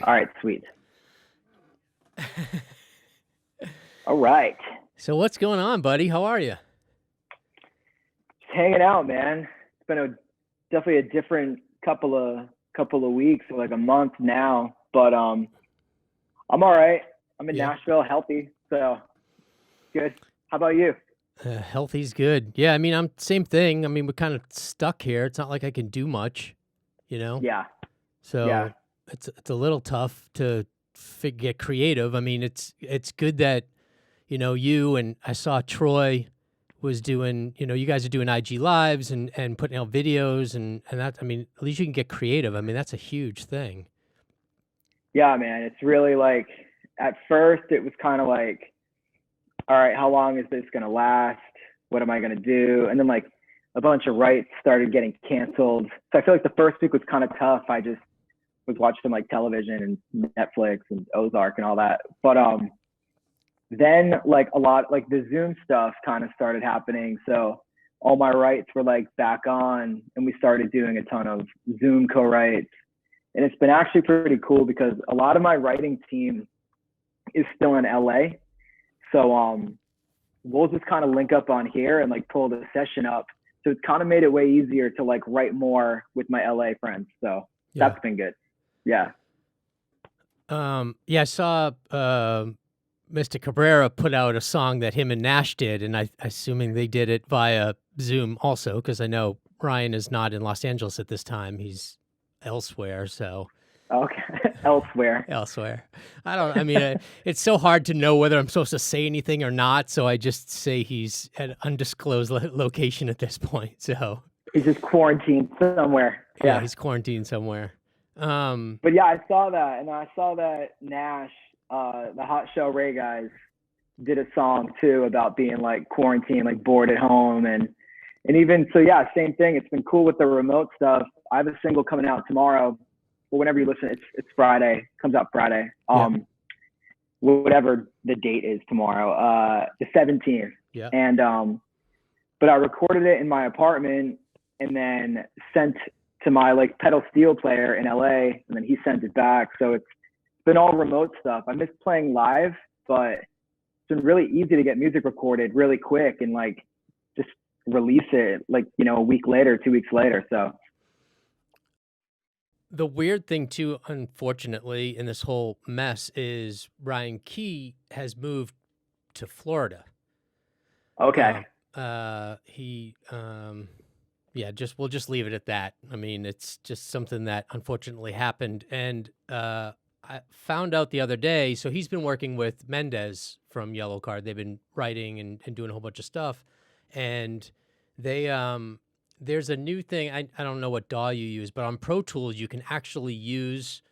All right, sweet. All right. So what's going on, buddy? How are you? Just hanging out, man. It's been definitely a different couple of weeks, or like a month now. But I'm all right. I'm in Nashville, healthy, so good. How about you? Healthy's good. Yeah, I mean, I'm same thing. I mean, we're kind of stuck here. It's not like I can do much, you know? Yeah. So Yeah. it's a little tough to get creative. I mean, it's good that, you know, you and I saw Troy was doing, you know, you guys are doing IG lives and putting out videos and that, I mean, at least you can get creative. I mean, that's a huge thing. Yeah, man. It's really like, at first it was kind of like, all right, how long is this going to last? What am I going to do? And then like a bunch of rights started getting canceled. So I feel like the first week was kind of tough. I just was watching like television and Netflix and Ozark and all that. But then like a lot, like the Zoom stuff kind of started happening. So all my rights were like back on and we started doing a ton of Zoom co-writes. And it's been actually pretty cool because a lot of my writing team is still in LA. So we'll just kind of link up on here and like pull the session up. So it's kind of made it way easier to like write more with my LA friends. So that's been good. Yeah. Yeah, I saw Mr. Cabrera put out a song that him and Nash did, and I assuming they did it via Zoom also, because I know Ryan is not in Los Angeles at this time. He's elsewhere, so. Okay. Elsewhere. I mean, it's so hard to know whether I'm supposed to say anything or not, so I just say he's at an undisclosed location at this point, so. He's just quarantined somewhere. Yeah, he's quarantined somewhere. But yeah, I saw that, and I saw that Nash, the Hot Shell Ray guys, did a song too about being like quarantined, like bored at home, and even so, yeah, same thing. It's been cool with the remote stuff. I have a single coming out tomorrow. Well, whenever you listen, it's Friday. Comes out Friday. Whatever the date is tomorrow, the 17th. Yeah. And but I recorded it in my apartment and then sent to my like pedal steel player in LA, and then he sent it back. So it's been all remote stuff. I miss playing live, but it's been really easy to get music recorded really quick and like just release it like, you know, a week later, 2 weeks later. So the weird thing too, unfortunately, in this whole mess is Ryan Key has moved to Florida. Okay. We'll just leave it at that. I mean, it's just something that unfortunately happened. And I found out the other day, so he's been working with Mendez from Yellow Card. They've been writing and doing a whole bunch of stuff. And they, there's a new thing. I don't know what DAW you use, but on Pro Tools, you can actually use,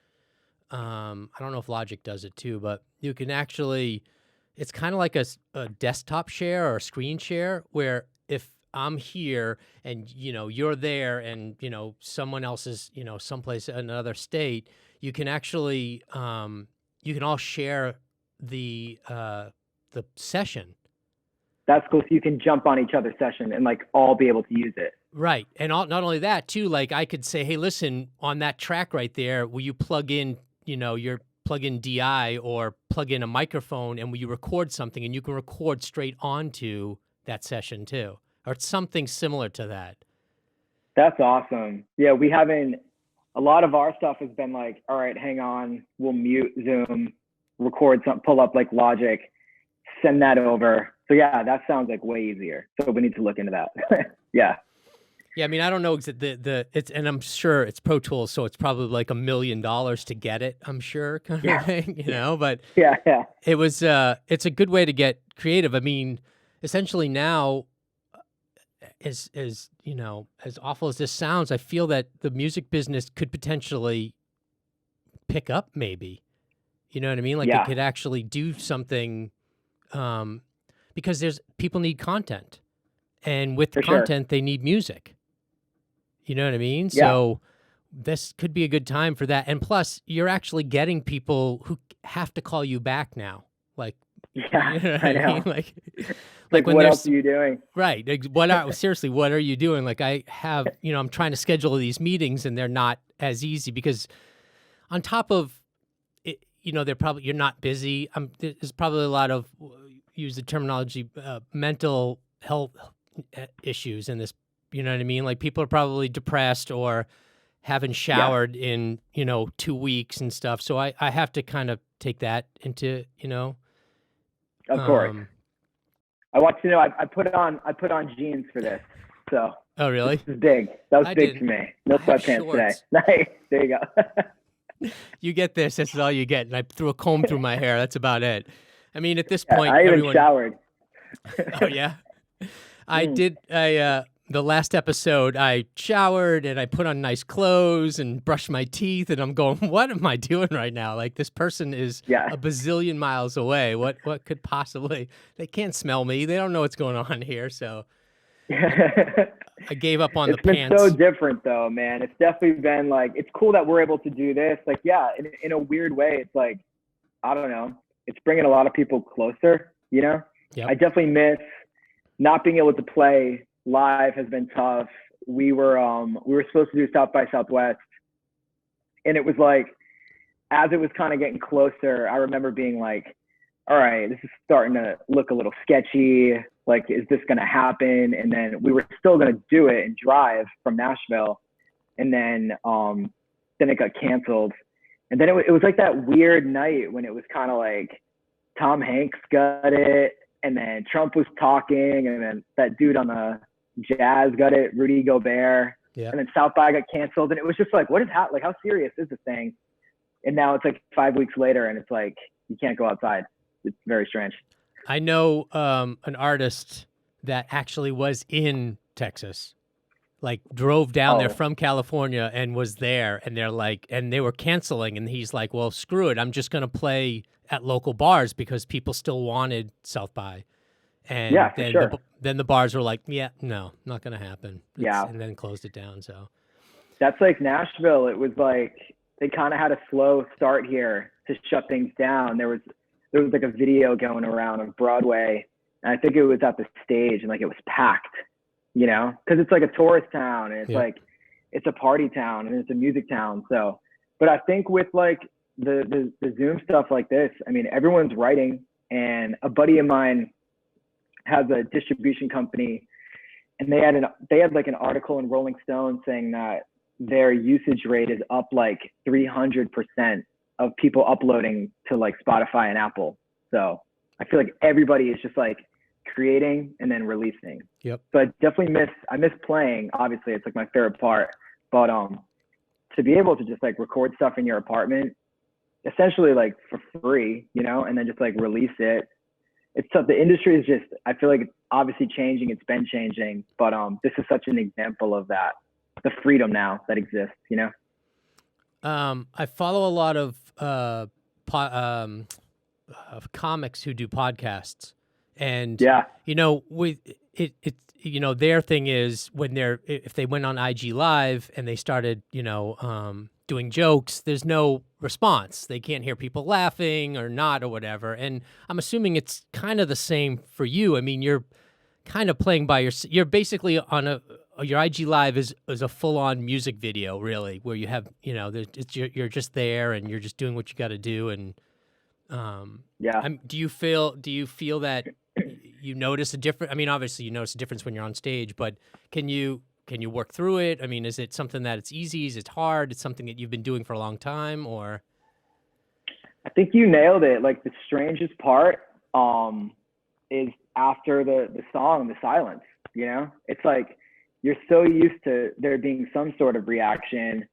I don't know if Logic does it too, but you can actually, it's kind of like a desktop share or a screen share where if I'm here and, you know, you're there and, you know, someone else is, you know, someplace in another state, you can actually, you can all share the session. That's cool. So you can jump on each other's session and like all be able to use it. Right. And not only that too, like I could say, hey, listen, on that track right there, will you plug in, you know, your plug in DI or plug in a microphone and will you record something, and you can record straight onto that session too, or something similar to that. That's awesome. Yeah. We haven't, a lot of our stuff has been like, all right, hang on, we'll mute Zoom, record some, pull up like Logic, send that over. So yeah, that sounds like way easier. So we need to look into that. Yeah. Yeah, I mean, I don't know it's, and I'm sure it's Pro Tools, so it's probably like $1 million to get it, I'm sure, kind of Yeah. thing, you know, but Yeah. Yeah. it's a good way to get creative. I mean, essentially now, as you know, as awful as this sounds, I feel that the music business could potentially pick up maybe. You know what I mean? Like it Yeah. could actually do something, um, because there's people need content, and with For sure. content they need music. You know what I mean? Yeah. So this could be a good time for that. And plus, you're actually getting people who have to call you back now. Like, Yeah. you know what I I mean? know. It's Like like, when what else there's are you doing? right. Like, seriously, what are you doing? Like I have, I'm trying to schedule these meetings and they're not as easy because on top of it, you're not busy. There's probably a lot of, use the terminology, mental health issues in this. You know what I mean? Like people are probably depressed or haven't Yeah. showered in 2 weeks and stuff. So I have to kind of take that into Of course. um. I want you to know I put on jeans for this. So Oh this really? is big. That was I big didn't. for me. No I have sweatpants today. shorts. Nice. There you go. You get this. This is all you get. And I threw a comb through my hair. That's about it. I mean, at this Yeah, point, I even everyone. showered. Oh yeah. I Mm. did. The last episode, I showered and I put on nice clothes and brushed my teeth, and I'm going, what am I doing right now? Like this person is Yeah. a bazillion miles away. What could possibly? They can't smell me. They don't know what's going on here. So I gave up on the It's been so pants. different though, man. It's definitely been like, it's cool that we're able to do this. Like, yeah, in a weird way, it's like, I don't know, it's bringing a lot of people closer, you know? Yep. I definitely miss not being able to play live has been tough. We were supposed to do South by Southwest, and it was like, as it was kind of getting closer, I remember being like, all right, this is starting to look a little sketchy. Like, is this going to happen? And then we were still going to do it and drive from Nashville. And then it got canceled. And then it was like that weird night when it was kind of like Tom Hanks got it. And then Trump was talking. And then that dude on the Jazz got it, Rudy Gobert. Yeah. And then South by got canceled. And it was just like, what is happening? Like, how serious is this thing? And now it's like 5 weeks later and it's like, you can't go outside. It's very strange. I know an artist that actually was in Texas, like drove down there from California and was there, and they're like, and they were canceling, and he's like, well, screw it, I'm just gonna play at local bars because people still wanted South by, and yeah, for sure. then the bars were like, yeah, no, not gonna happen. Yeah, and then closed it down. So that's like Nashville. It was like they kind of had a slow start here to shut things down. There was like a video going around on Broadway, and I think it was at the stage, and like it was packed, you know, because it's like a tourist town, and it's like it's a party town, and it's a music town. So, but I think with like the Zoom stuff like this, I mean, everyone's writing, and a buddy of mine has a distribution company, and they had like an article in Rolling Stone saying that their usage rate is up like 300% of people uploading to like Spotify and Apple. So I feel like everybody is just like creating and then releasing. Yep. So I miss playing. Obviously it's like my favorite part, but to be able to just like record stuff in your apartment, essentially like for free, you know, and then just like release it. It's tough. The industry is just, I feel like it's obviously changing. It's been changing, but this is such an example of that, the freedom now that exists, you know? I follow a lot of comics who do podcasts, and with it their thing is when if they went on IG Live and they started doing jokes, there's no response. They can't hear people laughing or not or whatever. And I'm assuming it's kind of the same for you. I mean, you're kind of playing by you're basically on your IG Live is a full-on music video, really, where you have, you're just there and you're just doing what you got to do. And do you feel that you notice a difference? I mean, obviously you notice a difference when you're on stage, but can you work through it? I mean, is it something that it's easy? Is it hard? It's something that you've been doing for a long time, or? I think you nailed it. Like the strangest part is after the song, the silence, you know? It's like you're so used to there being some sort of reaction,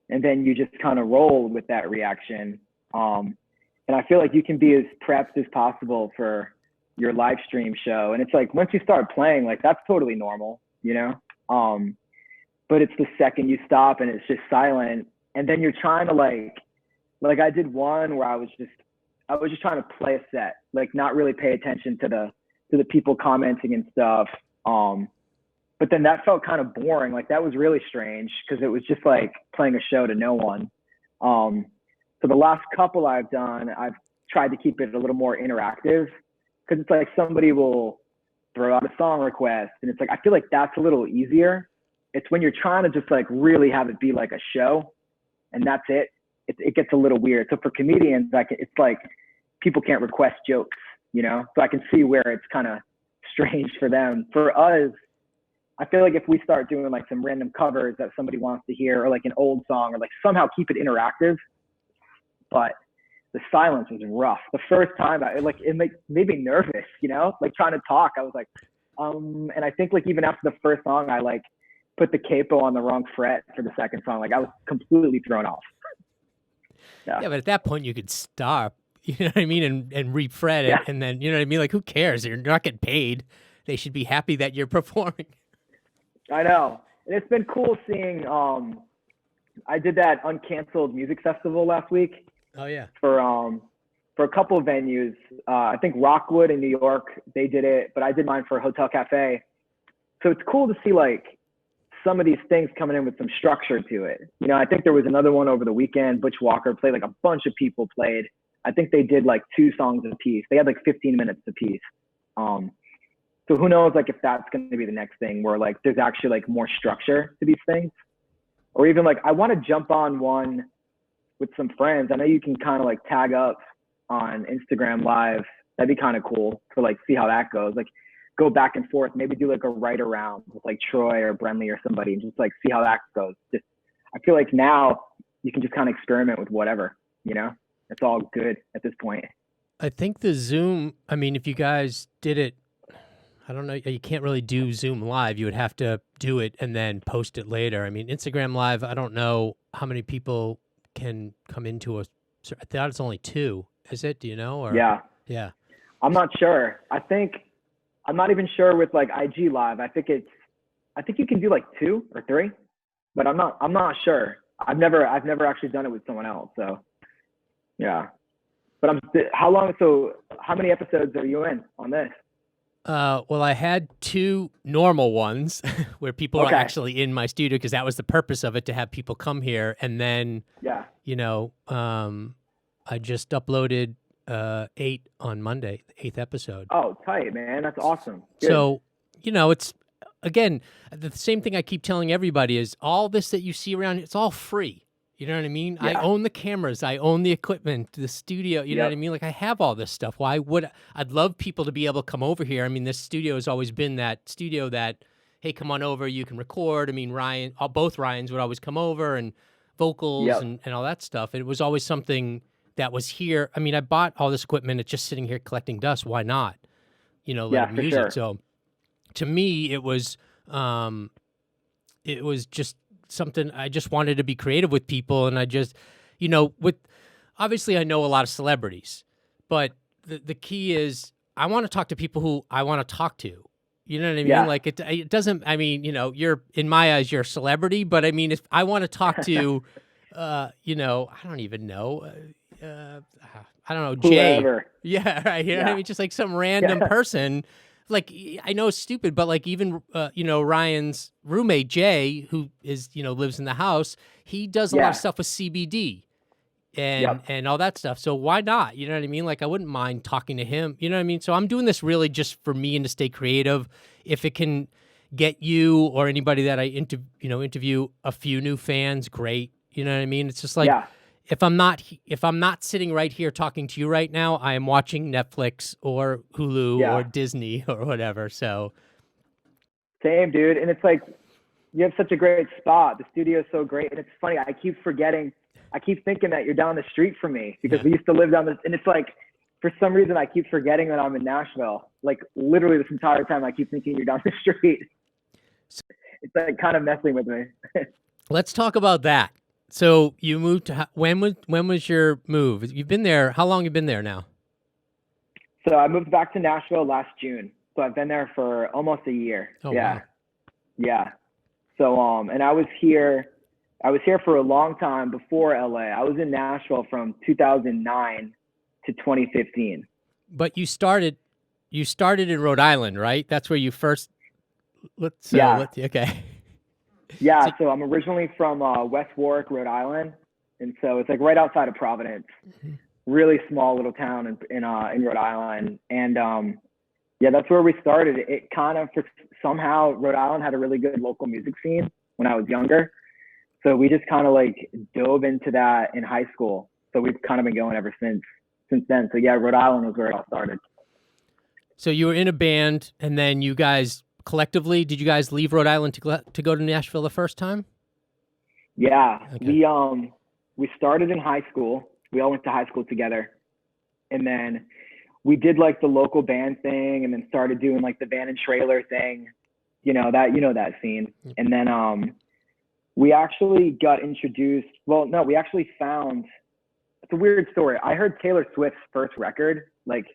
and then you just kind of roll with that reaction. And I feel like you can be as prepped as possible for your live stream show. And it's like, once you start playing, like that's totally normal, you know? But it's the second you stop and it's just silent. And then you're trying to like I did one where I was just trying to play a set, like not really pay attention to the people commenting and stuff. But then that felt kind of boring. Like that was really strange because it was just like playing a show to no one. So the last couple I've done, I've tried to keep it a little more interactive because it's like somebody will throw out a song request and it's like, I feel like that's a little easier. It's when you're trying to just like really have it be like a show and that's it. It gets a little weird. So for comedians, it's like people can't request jokes, you know? So I can see where it's kind of strange for them. For us, I feel like if we start doing like some random covers that somebody wants to hear or like an old song or like somehow keep it interactive, but the silence was rough. The first time it made me nervous, you know, like trying to talk. I was like, and I think like even after the first song, I like put the capo on the wrong fret for the second song. Like I was completely thrown off. Yeah, but at that point you could stop, you know what I mean, and refret it, and then, you know what I mean, like who cares? You're not getting paid. They should be happy that you're performing. I know, and it's been cool seeing. I did that uncanceled music festival last week. Oh yeah. For a couple of venues. I think Rockwood in New York, they did it, but I did mine for Hotel Cafe. So it's cool to see like some of these things coming in with some structure to it. You know, I think there was another one over the weekend. Butch Walker played, like a bunch of people played. I think they did like 2 songs a piece. They had like 15 minutes a piece. So who knows, like if that's going to be the next thing where like there's actually like more structure to these things, or even like I want to jump on one with some friends. I know you can kind of like tag up on Instagram Live. That'd be kind of cool to like see how that goes. Like go back and forth, maybe do like a write around with like Troy or Brenly or somebody and just like see how that goes. Just, I feel like now you can just kind of experiment with whatever, you know, it's all good at this point. I think the Zoom, I mean, if you guys did it, I don't know, you can't really do Zoom Live. You would have to do it and then post it later. I mean, Instagram Live, I don't know how many people can come into I thought it's only 2. Is it? Do you know? Or? Yeah. I'm not sure. I'm not even sure with like IG Live. I think you can do like 2 or 3, but I'm not sure. I've never actually done it with someone else. So yeah, but how many episodes are you in on this? Well, I had 2 normal ones where people are actually in my studio because that was the purpose of it, to have people come here. And then, you know, I just uploaded 8 on Monday, the 8th episode. Oh, tight, man. That's awesome. Good. So, you know, it's, again, the same thing I keep telling everybody is all this that you see around, it's all free. You know what I mean? Yeah. I own the cameras. I own the equipment, the studio. You know what I mean? Like I have all this stuff. I'd love people to be able to come over here. I mean, this studio has always been that studio that, hey, come on over, you can record. I mean, both Ryans would always come over and vocals and all that stuff. It was always something that was here. I mean, I bought all this equipment. It's just sitting here collecting dust. Why not? You know, let them use it. So to me, it was just something I just wanted to be creative with people. And I just, you know, obviously I know a lot of celebrities, but the key is I want to talk to people who I want to talk to. You know what I mean? Yeah. Like it doesn't, I mean, you know, in my eyes, you're a celebrity, but I mean, if I want to talk to, you know, I don't even know, I don't know, Jay. Whoever. Yeah. Right. You know what I mean? Just like some random person. Like, I know it's stupid, but like even, you know, Ryan's roommate, Jay, who is, you know, lives in the house, he does a lot of stuff with CBD and all that stuff. So why not? You know what I mean? Like, I wouldn't mind talking to him. You know what I mean? So I'm doing this really just for me and to stay creative. If it can get you or anybody that I interview a few new fans, great. You know what I mean? It's just like, if I'm not sitting right here talking to you right now, I am watching Netflix or Hulu or Disney or whatever. So same, dude. And it's like, you have such a great spot. The studio is so great. And it's funny, I keep thinking that you're down the street from me because we used to live down this, and it's like, for some reason, I keep forgetting that I'm in Nashville. Like literally this entire time, I keep thinking you're down the street. it's like kind of messing with me. Let's talk about that. So you moved to when was your move? You've been there. How long have you been there now? So I moved back to Nashville last June. So I've been there for almost a year. Oh, yeah. wow. Yeah. So and I was here for a long time before LA. I was in Nashville from 2009 to 2015. But you started in Rhode Island, right? That's where you first. Okay. Yeah. So I'm originally from West Warwick, Rhode Island, and so it's like right outside of Providence. Mm-hmm. Really small little town in Rhode Island, and yeah, that's where we started. It kind of somehow Rhode Island had a really good local music scene when I was younger, so we just kind of like dove into that in high school. So we've kind of been going ever since then. So yeah, Rhode Island was where it all started. So you were in a band, and then you guys collectively, did you guys leave Rhode Island to go to Nashville the first time? Yeah, okay. We started in high school. We all went to high school together, and then we did like the local band thing, and then started doing like the van and trailer thing, that scene. And then we actually got introduced. Well, no, we actually found. It's a weird story. I heard Taylor Swift's first record. Like,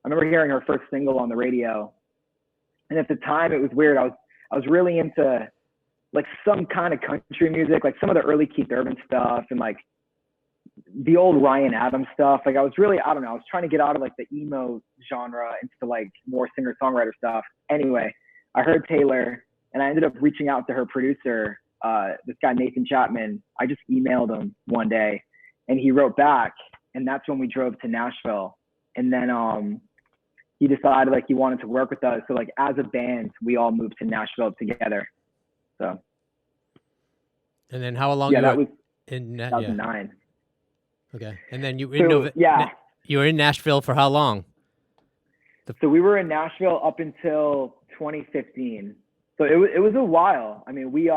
I remember hearing her first single on the radio, and at the time it was weird. I was really into like some kind of country music, like some of the early Keith Urban stuff, and like the old Ryan Adams stuff. Like I was really, I don't know, I was trying to get out of like the emo genre into like more singer-songwriter stuff. Anyway, I heard Taylor, and I ended up reaching out to her producer, this guy Nathan Chapman. I just emailed him one day, and he wrote back, and that's when we drove to Nashville. And then he decided like he wanted to work with us. So like as a band, we all moved to Nashville together. So. And then how long? Yeah, that was in 2009. Yeah. Okay, and then you were in Nashville for how long? So we were in Nashville up until 2015. So it was a while. I mean, we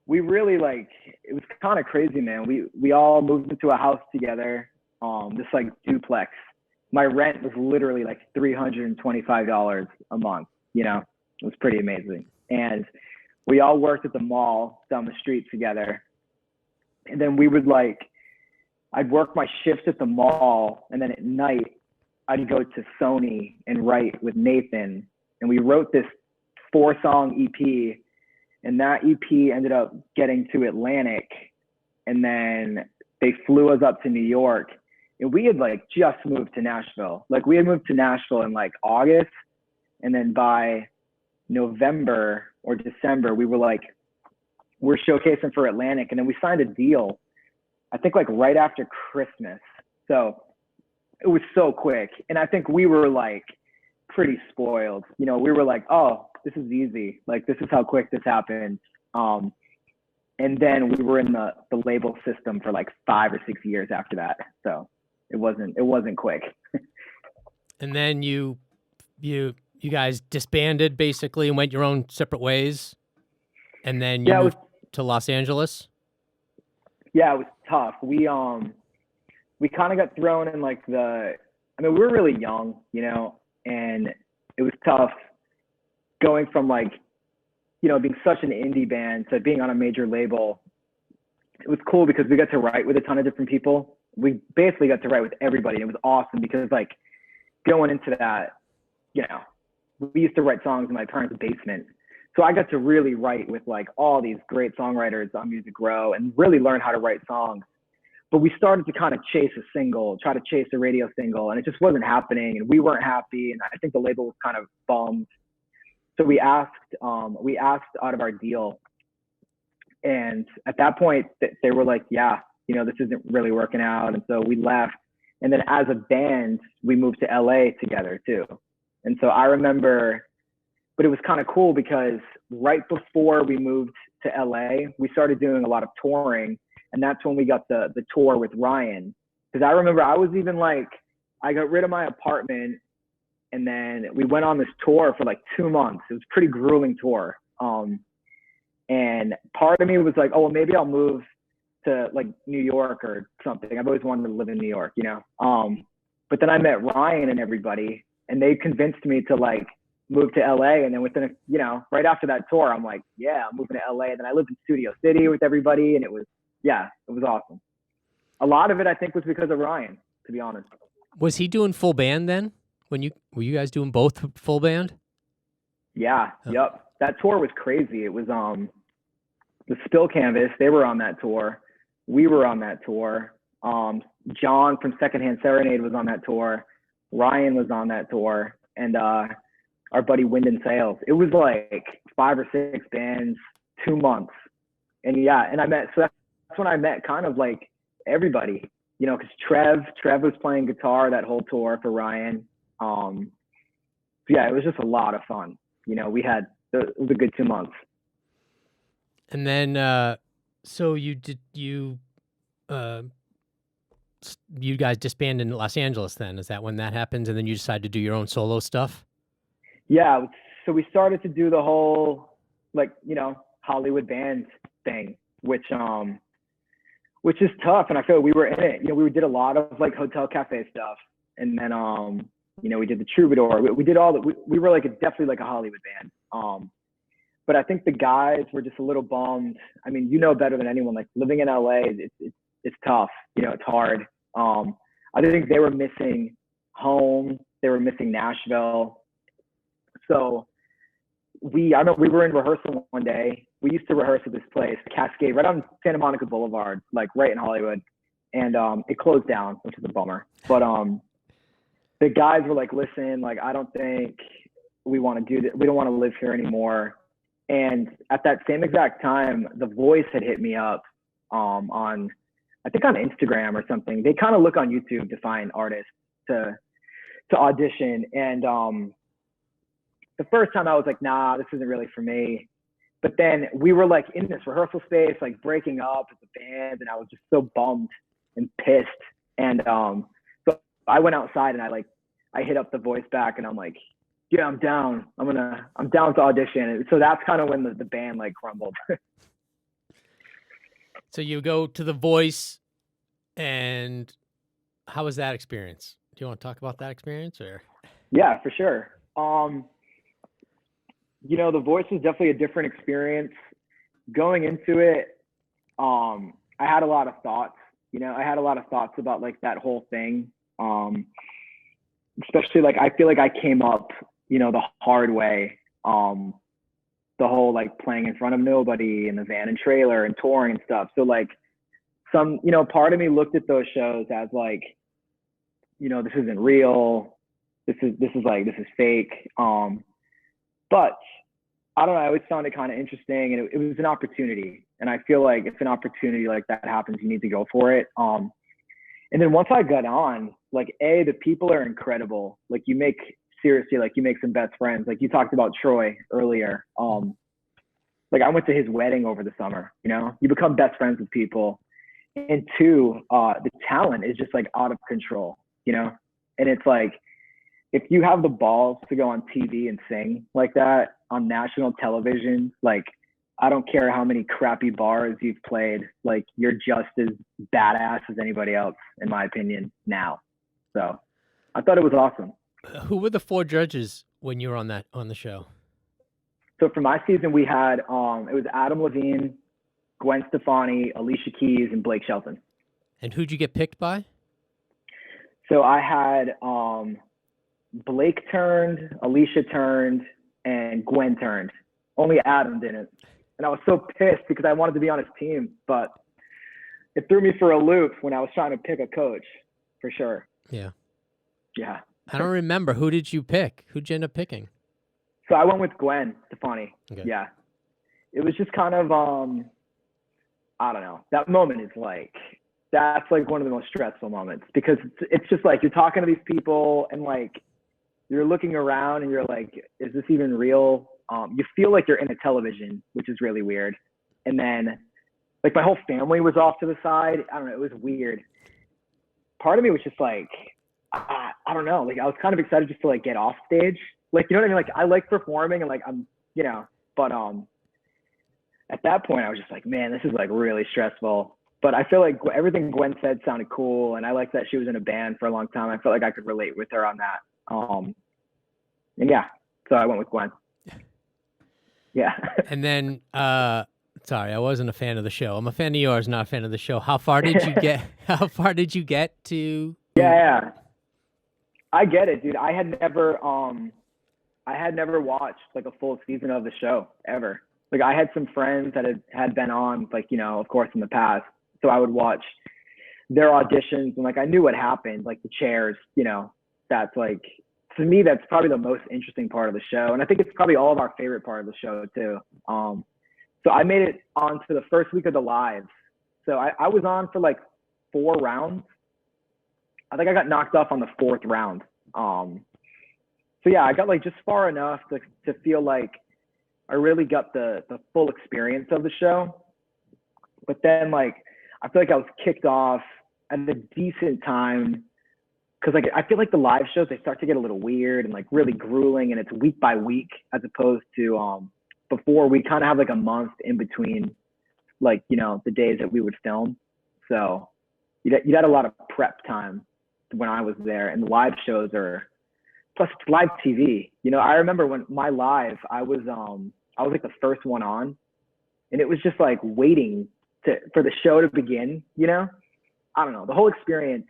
really like, it was kind of crazy, man. We all moved into a house together, this like duplex. My rent was literally like $325 a month. It was pretty amazing. And we all worked at the mall down the street together. And then we would like, I'd work my shifts at the mall, and then at night I'd go to Sony and write with Nathan. And we wrote this 4-song EP, and that EP ended up getting to Atlantic, and then they flew us up to New York. And we had like just moved to Nashville. Like we had moved to Nashville in like August, and then by November or December, we were like, we're showcasing for Atlantic, and then we signed a deal, I think like right after Christmas. So it was so quick. And I think we were like pretty spoiled. We were like, oh, this is easy. Like, this is how quick this happened. And then we were in the label system for like 5 or 6 years after that. So it wasn't quick. And then you guys disbanded basically and went your own separate ways. And then you moved to Los Angeles. Yeah, it was tough. We kind of got thrown in like we were really young, and it was tough going from like, being such an indie band to being on a major label. It was cool because we got to write with a ton of different people. We basically got to write with everybody. And it was awesome because like going into that, we used to write songs in my parents' basement. So I got to really write with like all these great songwriters on Music Row and really learn how to write songs. But we started to kind of chase a single, try to chase a radio single, and it just wasn't happening, and we weren't happy, and I think the label was kind of bummed. So we asked out of our deal, and at that point they were like, yeah, this isn't really working out, and so we left. And then as a band, we moved to LA together too. And so I remember, but it was kind of cool because right before we moved to LA, we started doing a lot of touring. And that's when we got the tour with Ryan. Because I remember I was even like, I got rid of my apartment, and then we went on this tour for like 2 months. It was a pretty grueling tour. And part of me was like, oh, well, maybe I'll move to like New York or something. I've always wanted to live in New York, But then I met Ryan and everybody, and they convinced me to like moved to LA, and then within right after that tour, I'm like, yeah, I'm moving to LA. And then I lived in Studio City with everybody, and it was awesome. A lot of it, I think, was because of Ryan, to be honest. Was he doing full band then? Were you guys doing both full band? Yeah. Oh. Yep. That tour was crazy. It was the Spill Canvas. They were on that tour. We were on that tour. John from Secondhand Serenade was on that tour. Ryan was on that tour, and our buddy Wind and Sails. It was like 5 or 6 bands, 2 months, and that's when I met kind of like everybody, because Trev was playing guitar that whole tour for Ryan. It was just a lot of fun. We had it was a good 2 months. And then, so you guys disbanded in Los Angeles then? Is that when that happens? And then you decide to do your own solo stuff? Yeah. So we started to do the whole, Hollywood band thing, which is tough. And I feel like we were in it. We did a lot of like hotel cafe stuff. And then, we did the Troubadour. We did all that. We were definitely like a Hollywood band. But I think the guys were just a little bummed. I mean, better than anyone, like living in LA, it's tough. It's hard. I think they were missing home. They were missing Nashville. So I know we were in rehearsal one day. We used to rehearse at this place, Cascade, right on Santa Monica Boulevard, like right in Hollywood. And it closed down, which is a bummer. But the guys were like, listen, like, I don't think we want to do this. We don't want to live here anymore. And at that same exact time, The Voice had hit me up on Instagram or something. They kind of look on YouTube to find artists to audition. And the first time I was like, nah, this isn't really for me. But then we were like in this rehearsal space, like breaking up as a band, and I was just so bummed and pissed. And so I went outside and I hit up The Voice back, and I'm like, yeah, I'm down. I'm down to audition. And so that's kind of when the band like crumbled. So you go to The Voice, and how was that experience? Do you want to talk about that experience, or? Yeah, for sure. The Voice was definitely a different experience. Going into it, I had a lot of thoughts. I had a lot of thoughts about like that whole thing. Especially like I feel like I came up, the hard way. The whole like playing in front of nobody in the van and trailer and touring and stuff. So like some, part of me looked at those shows as like, this isn't real. This is fake. But I don't know. I always found it kind of interesting, and it was an opportunity. And I feel like if an opportunity like that happens, you need to go for it. And then once I got on, like, the people are incredible. Like you make some best friends. Like you talked about Troy earlier. Like I went to his wedding over the summer, you become best friends with people. And 2, the talent is just like out of control, and it's like, if you have the balls to go on TV and sing like that on national television, like, I don't care how many crappy bars you've played, like you're just as badass as anybody else, in my opinion, now. So I thought it was awesome. Who were the 4 judges when you were on the show? So for my season, we had, it was Adam Levine, Gwen Stefani, Alicia Keys, and Blake Shelton. And who'd you get picked by? So I had Blake turned, Alicia turned, and Gwen turned. Only Adam didn't. And I was so pissed because I wanted to be on his team, but it threw me for a loop when I was trying to pick a coach, for sure. Yeah. Yeah. I don't remember. Who did you pick? Who'd you end up picking? So I went with Gwen Stefani. Okay. Yeah. It was just kind of, I don't know. That moment is like, that's like one of the most stressful moments, because it's just like you're talking to these people and like you're looking around and you're like, is this even real? You feel like you're in a television, which is really weird. And then like my whole family was off to the side. I don't know. It was weird. Part of me was just like, I don't know. Like I was kind of excited just to like get off stage. Like, you know what I mean? Like I like performing and like I'm, but at that point I was just like, man, this is like really stressful. But I feel like everything Gwen said sounded cool, and I liked that she was in a band for a long time. I felt like I could relate with her on that. And yeah, So I went with Gwen. Yeah. And then, sorry, I wasn't a fan of the show. I'm a fan of yours, not a fan of the show. How far did you get? How far did you get to? Yeah. I get it, dude. I had never watched like a full season of the show ever. Like I had some friends that had been on, like, you know, of course in the past. So I would watch their auditions and like I knew what happened, like the chairs, you know, that's like, to me, that's probably the most interesting part of the show. And I think it's probably all of our favorite part of the show too. So I made it on to the first week of the lives. So I was on for like 4 rounds. I think I got knocked off on the 4th round. So yeah, I got like just far enough to feel like I really got the full experience of the show. But then like, I feel like I was kicked off at a decent time. Cause like, I feel like the live shows, they start to get a little weird and like really grueling, and it's week by week as opposed to, before we kind of have like a month in between, like, you know, the days that we would film. So you had a lot of prep time when I was there, and the live shows are, plus it's live TV. You know, I remember when my live, I was like the first one on, and it was just like waiting for the show to begin, you know? I don't know, the whole experience,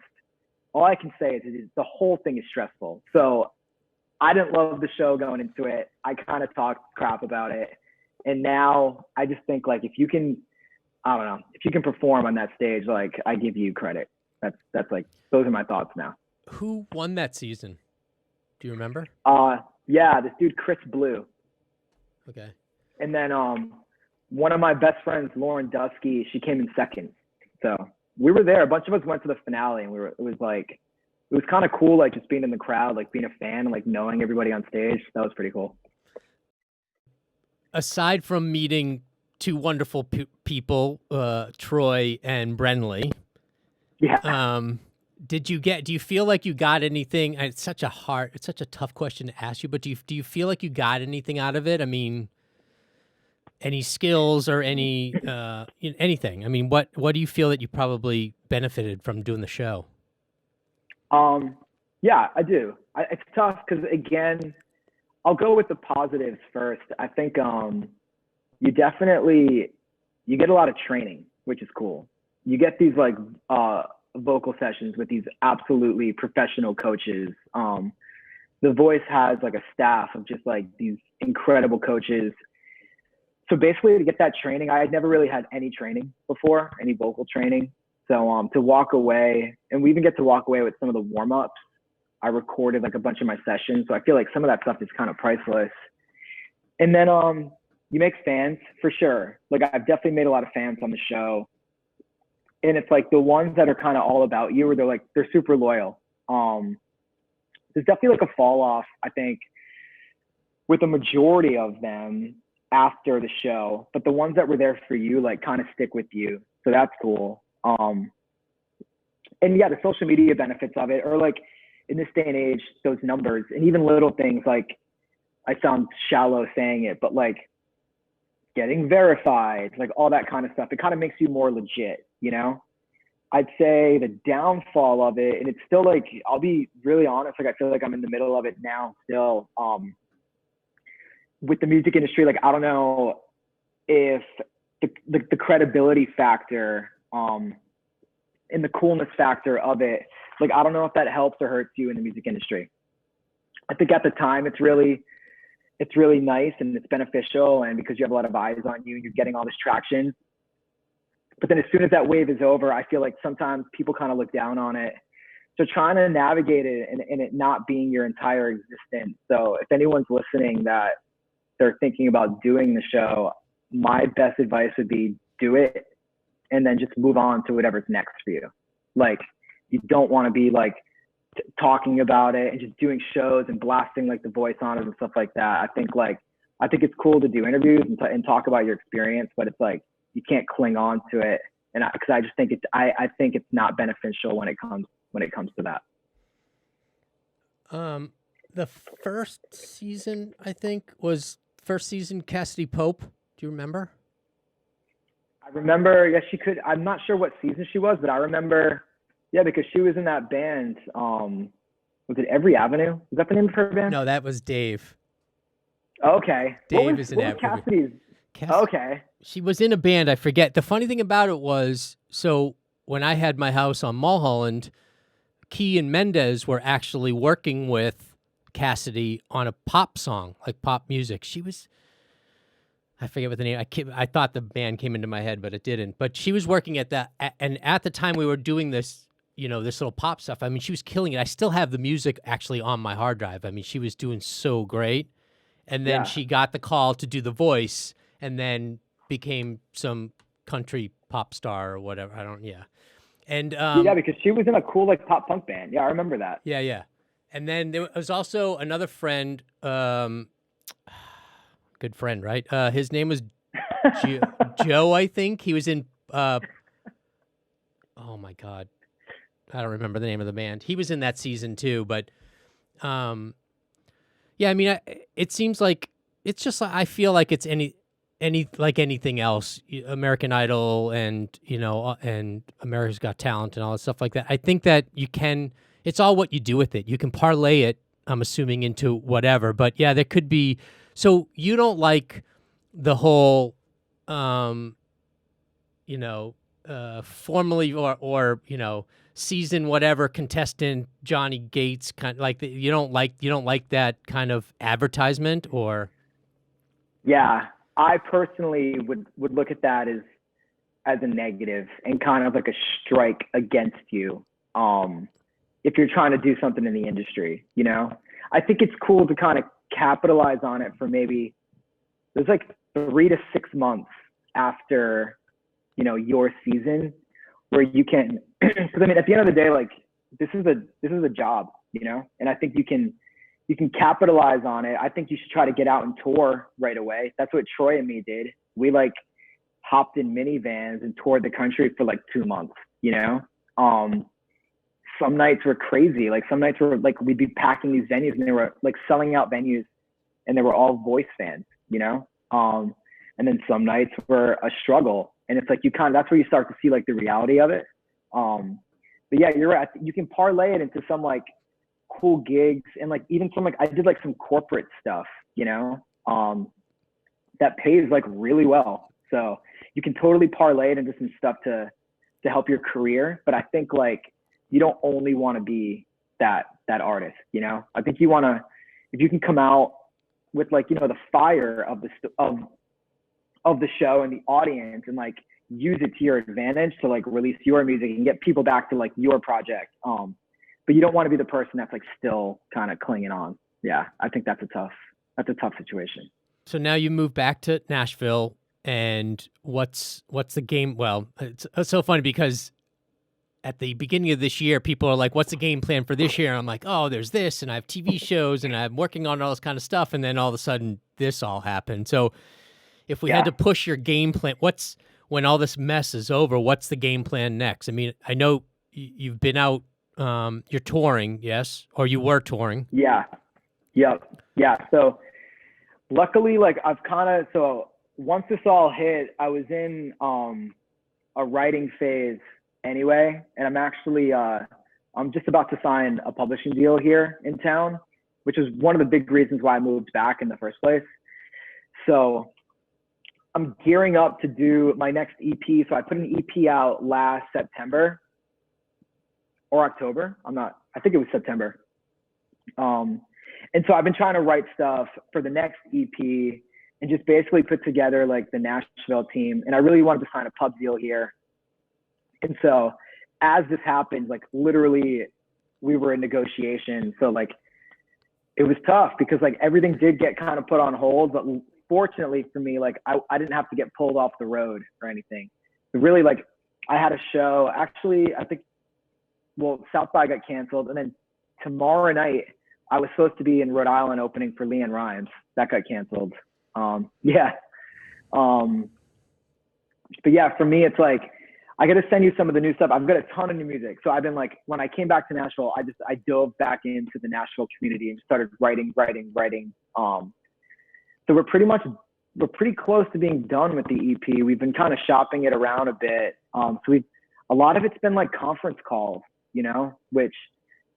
all I can say is the whole thing is stressful. So I didn't love the show going into it. I kind of talked crap about it. And now I just think like, if you can, I don't know, if you can perform on that stage, like I give you credit. That's like, those are my thoughts now. Who won that season? Do you remember? Yeah, this dude, Chris Blue. Okay. And then one of my best friends, Lauren Dusky, she came in second. So we were there. A bunch of us went to the finale, and it was kind of cool, like just being in the crowd, like being a fan and like knowing everybody on stage. That was pretty cool. Aside from meeting 2 wonderful people, Troy and Brenly. Yeah. Do you feel like you got anything? It's such a tough question to ask you, but do you feel like you got anything out of it? I mean, any skills or any anything? I mean, what do you feel that you probably benefited from doing the show? Yeah, I do. It's tough because, again, I'll go with the positives first. I think you get a lot of training, which is cool. You get these like vocal sessions with these absolutely professional coaches. The Voice has like a staff of just like these incredible coaches. So basically, to get that training, I had never really had any training before, any vocal training. So to walk away, and we even get to walk away with some of the warm-ups. I recorded like a bunch of my sessions. So I feel like some of that stuff is kind of priceless. And then you make fans for sure. Like I've definitely made a lot of fans on the show. And it's like the ones that are kind of all about you, or they're super loyal. There's definitely like a fall off, I think, with the majority of them after the show, but the ones that were there for you, like kind of stick with you. So that's cool. And yeah, the social media benefits of it, or like in this day and age, those numbers, and even little things like, I sound shallow saying it, but like getting verified, like all that kind of stuff, it kind of makes you more legit, you know? I'd say the downfall of it, and it's still like, I'll be really honest, like I feel like I'm in the middle of it now still, with the music industry. Like, I don't know if the credibility factor and the coolness factor of it, like, I don't know if that helps or hurts you in the music industry. I think at the time it's really nice and it's beneficial, and because you have a lot of eyes on you and you're getting all this traction. But then as soon as that wave is over, I feel like sometimes people kind of look down on it. So trying to navigate it and it not being your entire existence. So if anyone's listening that they're thinking about doing the show, my best advice would be do it and then just move on to whatever's next for you. Like, you don't want to be like talking about it and just doing shows and blasting like the Voice on it and stuff like that. I think it's cool to do interviews and talk about your experience, but it's like, you can't cling on to it. And because I just think I think it's not beneficial when it comes to that. The first season, I think, was Cassidy Pope. Do you remember? I remember, yes, she could. I'm not sure what season she was, but I remember, yeah, because she was in that band. Was it Every Avenue? Was that the name of her band? No, that was Dave. Okay. Dave is in What was that movie. Cassidy's? Okay. She was in a band. I forget. The funny thing about it was, so when I had my house on Mulholland, Key and Mendez were actually working with Cassidy on a pop song, like pop music. She was, I forget what the name. I thought the band came into my head, but it didn't. But she was working at that, and at the time we were doing this, this little pop stuff. I mean, she was killing it. I still have the music actually on my hard drive. I mean, she was doing so great. And then Yeah. she got the call to do the voice, and then became some country pop star or whatever. Yeah. And Yeah, because she was in a cool like pop punk band. Yeah, I remember that. yeah. And then there was also another friend, good friend, right? His name was Joe, I think. He was in oh my God. I don't remember the name of the band. He was in that season too, but yeah, I mean, it seems like it's just like I feel like it's like anything else, American Idol and and America's Got Talent and all that stuff like that. I think that it's all what you do with it. You can parlay it, I'm assuming, into whatever. But yeah, there could be. So you don't like the whole, formally or season whatever contestant Johnny Gates kind of like you don't like that kind of advertisement or. Yeah, I personally would look at that as a negative and kind of like a strike against you. If you're trying to do something in the industry, I think it's cool to kind of capitalize on it for maybe there's like 3 to 6 months after, your season where you can, because I mean, at the end of the day, like this is a job, and I think you can capitalize on it. I think you should try to get out and tour right away. That's what Troy and me did. We like hopped in minivans and toured the country for like 2 months, some nights were crazy. Like some nights were like, we'd be packing these venues and they were like selling out venues and they were all voice fans, and then some nights were a struggle. And it's like, that's where you start to see like the reality of it. But yeah, you're right. You can parlay it into some like cool gigs and like even some like I did like some corporate stuff, that pays like really well. So you can totally parlay it into some stuff to help your career. But I think like you don't only want to be that artist, I think you want to, if you can come out with like, the fire of the show and the audience and like use it to your advantage to like release your music and get people back to like your project. But you don't want to be the person that's like still kind of clinging on. Yeah. I think that's a tough situation. So now you move back to Nashville and what's the game? Well, it's so funny because at the beginning of this year, people are like, what's the game plan for this year? And I'm like, oh, there's this, and I have TV shows, and I'm working on all this kind of stuff. And then all of a sudden, this all happened. So if we had to push your game plan, when all this mess is over, what's the game plan next? I mean, I know you've been out, you're touring, yes? Or you were touring. Yeah. Yep. Yeah. So luckily, like so once this all hit, I was in a writing phase anyway, and I'm actually I'm just about to sign a publishing deal here in town, which is one of the big reasons why I moved back in the first place. So I'm gearing up to do my next EP. So I put an EP out last September or October. I think it was September. And so I've been trying to write stuff for the next EP and just basically put together like the Nashville team. And I really wanted to sign a pub deal here. And so as this happened, like literally we were in negotiation. So like it was tough because like everything did get kind of put on hold, but fortunately for me, like I didn't have to get pulled off the road or anything. But really like I had a show, actually, I think, South by got canceled. And then tomorrow night I was supposed to be in Rhode Island opening for Leanne Rimes. That got canceled. Yeah. But yeah, for me, it's like, I got to send you some of the new stuff. I've got a ton of new music. So I've been like, when I came back to Nashville, I dove back into the Nashville community and started writing. So we're pretty close to being done with the EP. We've been kind of shopping it around a bit. So a lot of it's been like conference calls, which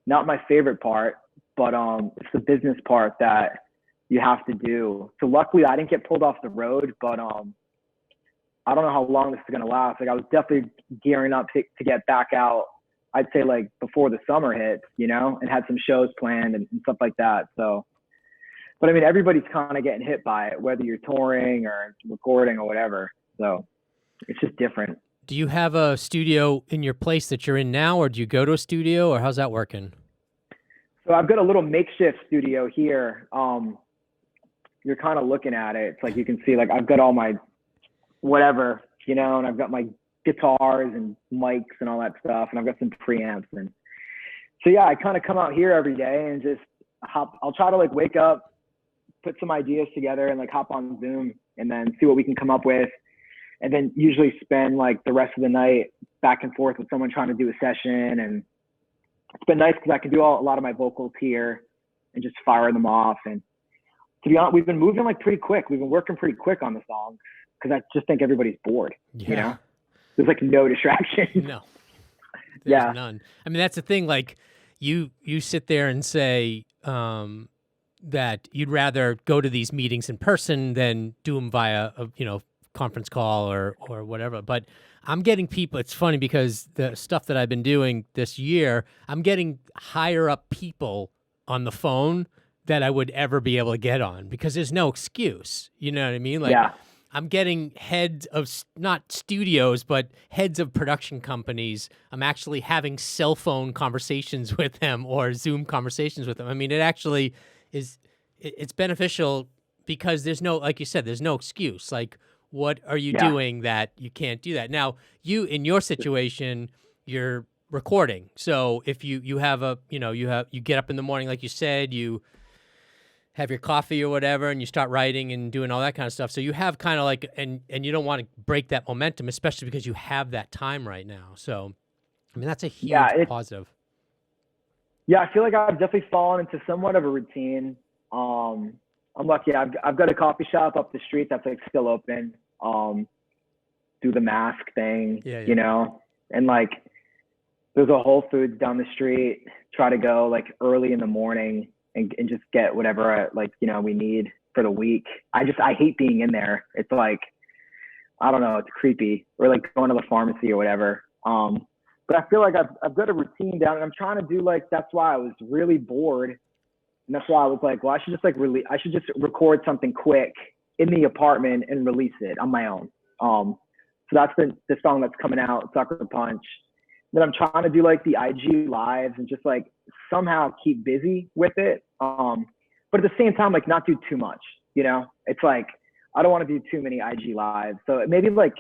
not my favorite part, but it's the business part that, you have to do. So luckily I didn't get pulled off the road, but I don't know how long this is going to last. Like I was definitely gearing up to get back out, I'd say like before the summer hits, you know, and had some shows planned and stuff like that. So, but I mean, everybody's kind of getting hit by it, whether you're touring or recording or whatever. So it's just different. Do you have a studio in your place that you're in now, or do you go to a studio, or how's that working? So I've got a little makeshift studio here. You're kind of looking at it. It's like you can see, like I've got all my whatever, you know, and I've got my guitars and mics and all that stuff, and I've got some preamps. And so yeah, I kind of come out here every day and just hop. I'll try to like wake up, put some ideas together, and like hop on Zoom and then see what we can come up with. And then usually spend like the rest of the night back and forth with someone trying to do a session. And it's been nice because I can do a lot of my vocals here and just fire them off. And to be honest, we've been moving like pretty quick. We've been working pretty quick on the songs because I just think everybody's bored. Yeah. You know, there's like no distraction. No, there's none. I mean, that's the thing. Like you sit there and say that you'd rather go to these meetings in person than do them via a, you know, conference call or whatever. But I'm getting people, it's funny because the stuff that I've been doing this year, I'm getting higher up people on the phone that I would ever be able to get on because there's no excuse. You know what I mean? Like Yeah. I'm getting heads of, not studios, but heads of production companies. I'm actually having cell phone conversations with them or Zoom conversations with them. I mean, it actually is, it's beneficial because there's no, like you said, there's no excuse. Like, what are you doing that you can't do that? Now, you, in your situation, you're recording. So if you have a, you know, you get up in the morning, like you said, you have your coffee or whatever, and you start writing and doing all that kind of stuff. So you have kind of like, and you don't want to break that momentum, especially because you have that time right now. So, I mean, that's a huge positive. Yeah, I feel like I've definitely fallen into somewhat of a routine. I'm lucky. I've got a coffee shop up the street that's like still open. Do the mask thing, you know, and like there's a Whole Foods down the street. Try to go like early in the morning and just get whatever like, you know, we need for the week. I hate being in there. It's like, I don't know, it's creepy. Or like going to the pharmacy or whatever. But I feel like I've got a routine down, and I'm trying to do like, that's why I was really bored. And that's why I was like, well, I should just record something quick in the apartment and release it on my own. So that's the song that's coming out, Sucker Punch. Then I'm trying to do like the IG lives and just like somehow keep busy with it. But at the same time, like not do too much, you know? It's like, I don't want to do too many IG lives. So maybe like,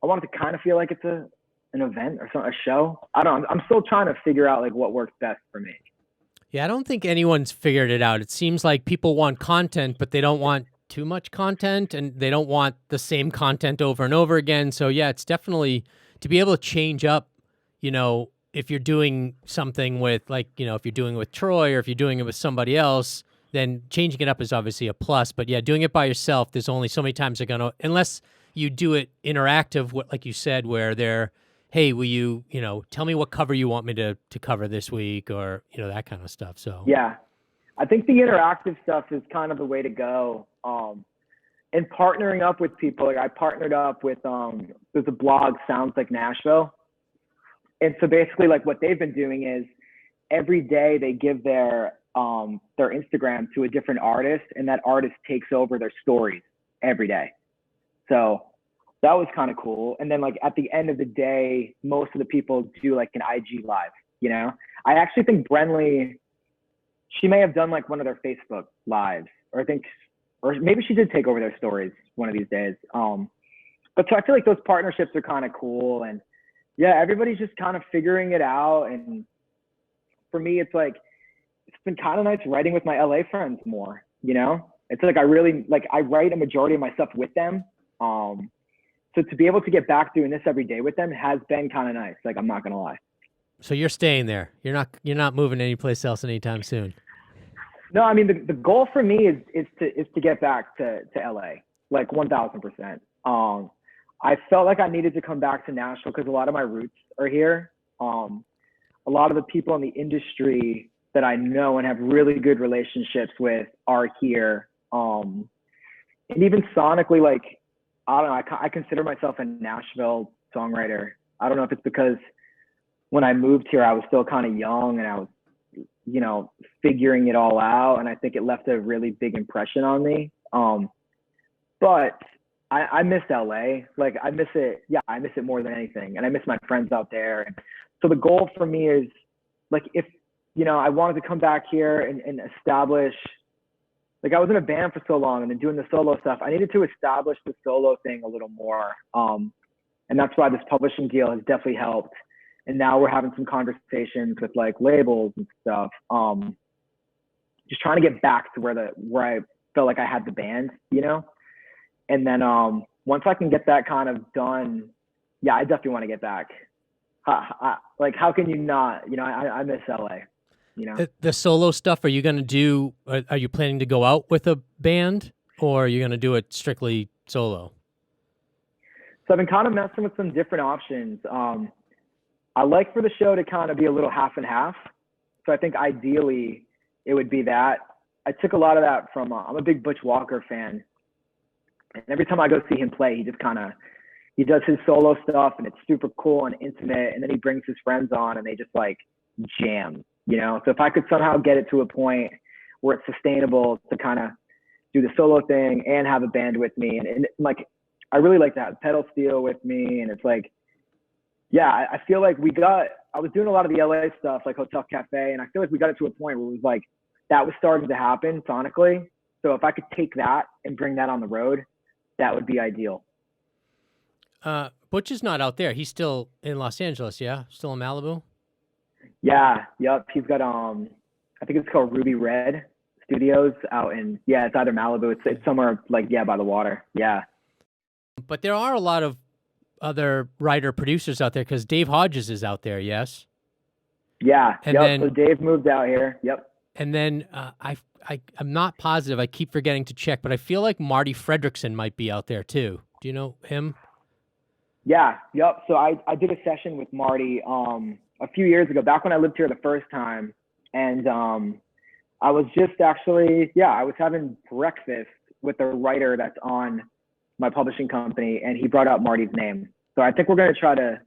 I want it to kind of feel like it's an event or a show. I don't know. I'm still trying to figure out like what works best for me. Yeah, I don't think anyone's figured it out. It seems like people want content, but they don't want too much content, and they don't want the same content over and over again. So yeah, it's definitely to be able to change up, you know, if you're doing something with like, you know, if you're doing it with Troy or if you're doing it with somebody else, then changing it up is obviously a plus. But yeah, doing it by yourself, there's only so many times they're going to, unless you do it interactive, like you said, where they're, hey, will you, you know, tell me what cover you want me to cover this week, or, you know, that kind of stuff. So yeah, I think the interactive stuff is kind of the way to go. And partnering up with people, like I partnered up with, there's a blog, Sounds Like Nashville. And so basically like what they've been doing is every day they give their Instagram to a different artist, and that artist takes over their stories every day. So that was kind of cool. And then like at the end of the day, most of the people do like an IG live, you know? I actually think Brenly, she may have done like one of their Facebook lives, or maybe she did take over their stories one of these days. But so I feel like those partnerships are kind of cool. And yeah, everybody's just kind of figuring it out. And for me, it's like, it's been kind of nice writing with my LA friends more, you know? It's like, I write a majority of my stuff with them. So to be able to get back doing this every day with them has been kind of nice. Like, I'm not going to lie. So you're staying there. You're not moving anyplace else anytime soon. No, I mean, the goal for me is to get back to LA, like 1000%. I felt like I needed to come back to Nashville because a lot of my roots are here. A lot of the people in the industry that I know and have really good relationships with are here. And even sonically, like, I don't know, I consider myself a Nashville songwriter. I don't know if it's because when I moved here, I was still kind of young and I was, figuring it all out. And I think it left a really big impression on me. But I miss LA. Like, I miss it. Yeah, I miss it more than anything. And I miss my friends out there. And so the goal for me is, like, if, I wanted to come back here and establish, like, I was in a band for so long and then doing the solo stuff. I needed to establish the solo thing a little more. And that's why this publishing deal has definitely helped. And now we're having some conversations with like labels and stuff. Just trying to get back to where I felt like I had the band, And then once I can get that kind of done, yeah, I definitely want to get back. Like, how can you not? I miss LA. The solo stuff. Are you going to do? Are you planning to go out with a band, or are you going to do it strictly solo? So I've been kind of messing with some different options. I like for the show to kind of be a little half and half. So I think ideally it would be that. I took a lot of that from, I'm a big Butch Walker fan. And every time I go see him play, he does his solo stuff and it's super cool and intimate. And then he brings his friends on and they just like jam, So if I could somehow get it to a point where it's sustainable to kind of do the solo thing and have a band with me. And like, I really like to have pedal steel with me. And it's like, yeah, I feel like I was doing a lot of the LA stuff, like Hotel Cafe, and I feel like we got it to a point where it was like, that was starting to happen sonically. So if I could take that and bring that on the road, that would be ideal. Butch is not out there. He's still in Los Angeles, yeah? Still in Malibu? Yeah, yep. He's got, I think it's called Ruby Red Studios out in, it's either Malibu. It's somewhere like, by the water. Yeah. But there are a lot of other writer producers out there because Dave Hodges is out there, yes? Yeah, and then, so Dave moved out here, yep. And then I'm not positive. I keep forgetting to check, but I feel like Marty Fredrickson might be out there too. Do you know him? Yeah, yep. So I did a session with Marty a few years ago, back when I lived here the first time. And I was just actually, I was having breakfast with a writer that's on my publishing company, and he brought up Marty's name. So I think we're going to try to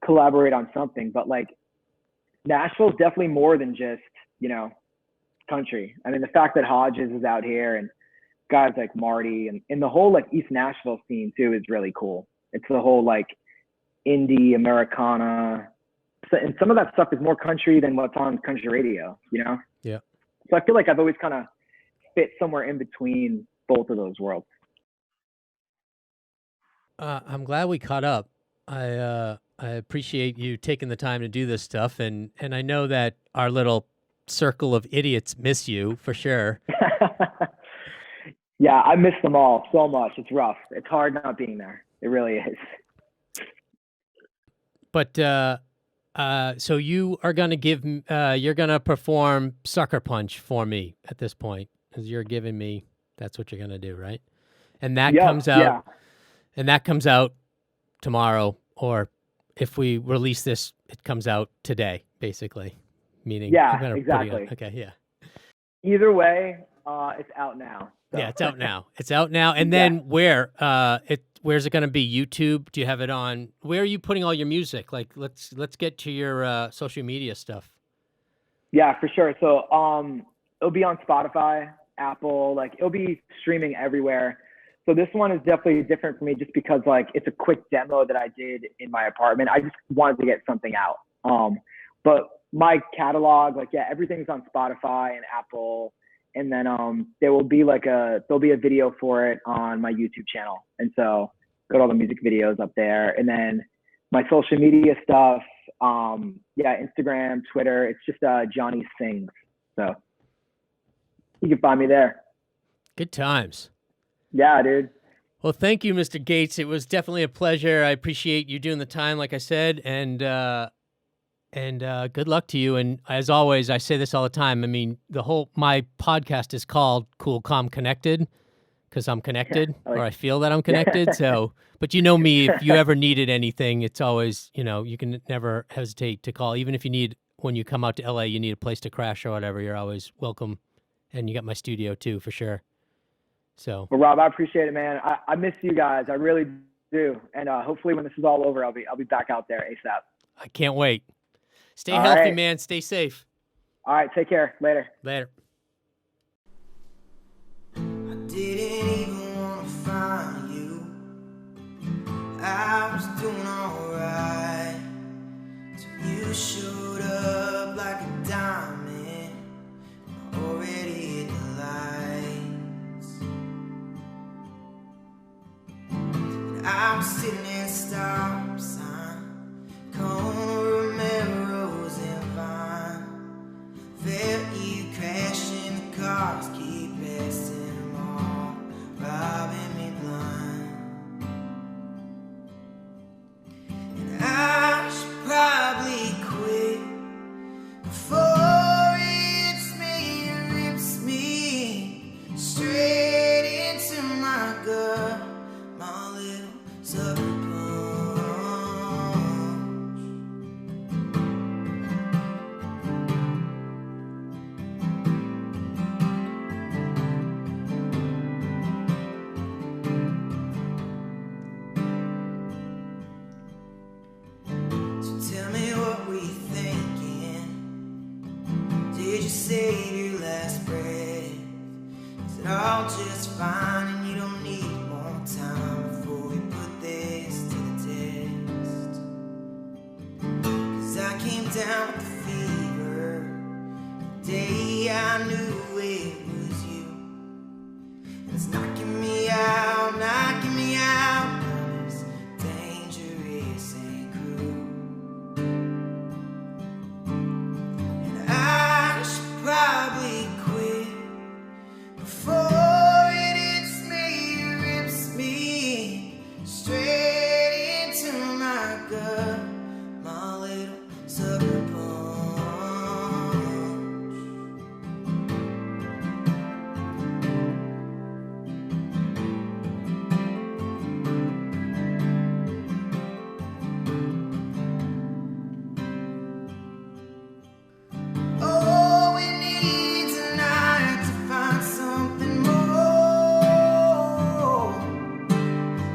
collaborate on something, but like Nashville's definitely more than just, country. I mean, the fact that Hodges is out here and guys like Marty and the whole like East Nashville scene too is really cool. It's the whole like indie Americana. And some of that stuff is more country than what's on country radio, Yeah. So I feel like I've always kind of fit somewhere in between both of those worlds. I'm glad we caught up. I appreciate you taking the time to do this stuff, and I know that our little circle of idiots miss you for sure. Yeah, I miss them all so much. It's rough. It's hard not being there. It really is. But so you are gonna you're gonna perform Sucker Punch for me at this point, because you're giving me. That's what you're gonna do, right? And that comes out. Yeah. And that comes out tomorrow, or if we release this, it comes out today, basically. Meaning, exactly. Okay, yeah. Either way, it's out now. So. Yeah, it's out now. It's out now. And then where's it going to be? YouTube? Do you have it on? Where are you putting all your music? Like, let's get to your social media stuff. Yeah, for sure. So it'll be on Spotify, Apple. Like, it'll be streaming everywhere. So this one is definitely different for me just because like it's a quick demo that I did in my apartment. I just wanted to get something out. But my catalog, like, everything's on Spotify and Apple. And then there'll be a video for it on my YouTube channel. And so got all the music videos up there. And then my social media stuff, Instagram, Twitter, it's just Johnny Sings. So you can find me there. Good times. Yeah, dude. Well, thank you, Mr. Gates. It was definitely a pleasure. I appreciate you doing the time, like I said, and good luck to you. And as always, I say this all the time. I mean, my podcast is called Cool, Calm, Connected, because I'm connected, or I feel that I'm connected. So, but you know me, if you ever needed anything, it's always, you can never hesitate to call. Even if when you come out to LA, you need a place to crash or whatever, you're always welcome. And you got my studio too, for sure. So, Well, Rob, I appreciate it, man. I miss you guys. I really do. And hopefully when this is all over, I'll be back out there ASAP. I can't wait. Stay All healthy, right. man. Stay safe. All right. Take care. Later. Later. I didn't even want to find you. I was doing alright till you showed up like a diamond. I already hit the lights. And I was sitting in a stop sign, corner of Melrose and Vine. Felt you crashing, the cars keep passing them all, robbing me blind. And I should probably quit before it's me, rips me straight into my gut, my little sucker punch. So tell me, what were you thinking? Did you save your last breath? Is it all just fine and you don't need more time before we put this to the test? 'Cause I came down with the fever the day I knew it was you. And it's knocking me out of this dangerous and cruel. And I should probably quit before it hits me, rips me straight into my gut, my little sucker punch. Oh, we need tonight to find something more.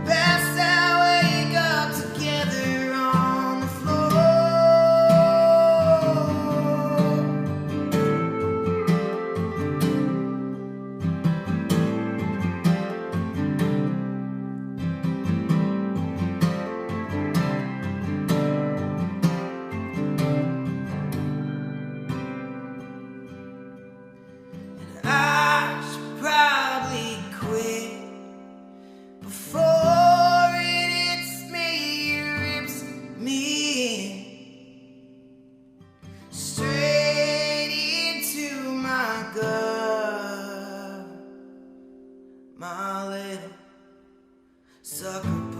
Best that wake up together on the floor. I should probably quit before it hits me, rips me straight into my gut, my little sucker